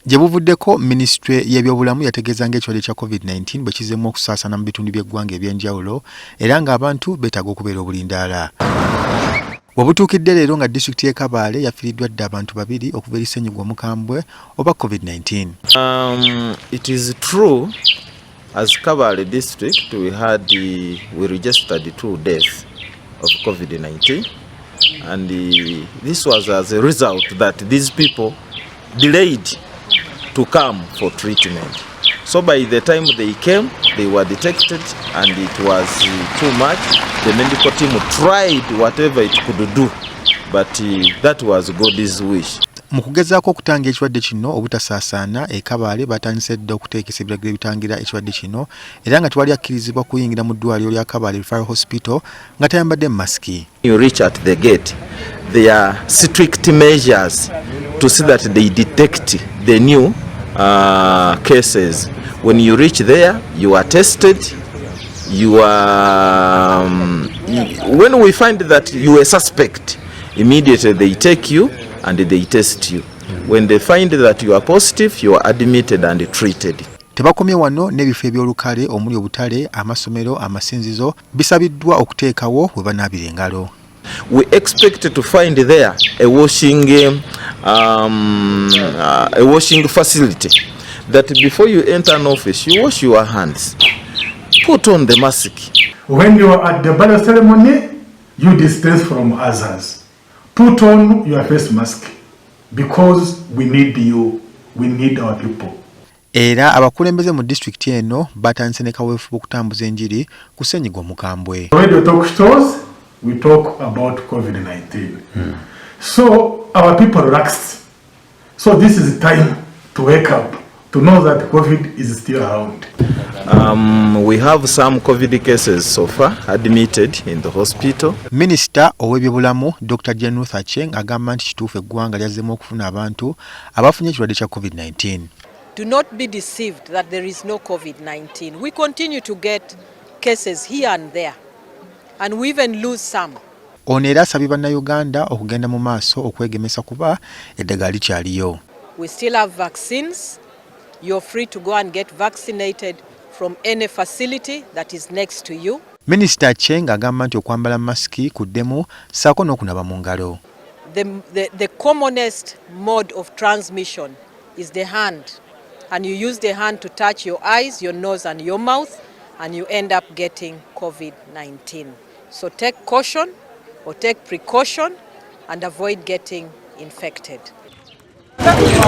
Gye buvuddeko Minisita y'ebyobulamu yategeeza ng'ekirwadde kya COVID-19 bwe kizeemu okusaasaana mu bitundu by'eggwanga ebyenjawulo era ng'abantu beetaaga okubeera obulindaala. Wabutuukidde leero nga disitulikiti y'e Kabale yafiiriddwa dda abantu babiri okuva eri ssenyiga omukambwe oba COVID-19. It is true, as Kabale district we registered 2 deaths of COVID-19, and this was as a result that these people delayed to come for treatment. So by the time they came, they were detected and it was too much. The medical team tried whatever it could do, but that was God's wish. Mu kugezaako okutanga ekirwadde kino obutasaasaana e Kabale batandise dda okuteekesa ebiragiro ebitangira ekirwadde kino era nga tewali akkirizibwa kuyingira mu ddwaliro lya Kabale Referral Hospital nga tayambadde masiki. You reach at the gate, there are strict measures to see that they detect the new cases. When you reach there, you are tested. When we find that you are a suspect, immediately they take you and they test you. When they find that you are positive, you are admitted and treated. Tebakomye wano n'ebifo ebyolukale omuli obutale, amasomero, amasinzizo bisabiddwa okuteekawo we banaabira engalo. We expect to find there a washing facility, that before you enter an office, you wash your hands, put on the mask. When you are at the burial ceremony, you distance from others. Put on your face mask because we need you, we need our people. Era abakulembeze mu disitulikiti eno batandise ne kaweefube okutambuza enjiri ku ssenyiga omukambwe. When we talk stores, we talk about COVID-19. So our people relaxed. So this is the time to wake up, to know that COVID is still around. We have some COVID cases so far admitted in the hospital. Minisita ow'ebyobulamu Dr. Ruth Aceng agamba nti kituufu eggwanga lyazzeemu okufuna abantu abafunye ekirwadde kya COVID-19. Do not be deceived that there is no COVID-19. We continue to get cases here and there, and we even lose some. Ono era asabye bannayuganda okugenda mu maaso okwegemesa kuba eddagala likyaliyo. We still have vaccines. You're free to go and get vaccinated from any facility that is next to you. Minisita Aceng agamba nti okwambala masiki kuddemu ssaako n'okunaba mu ngalo. The commonest mode of transmission is the hand, and you use the hand to touch your eyes, your nose and your mouth, and you end up getting COVID-19. So take caution or take precaution and avoid getting infected.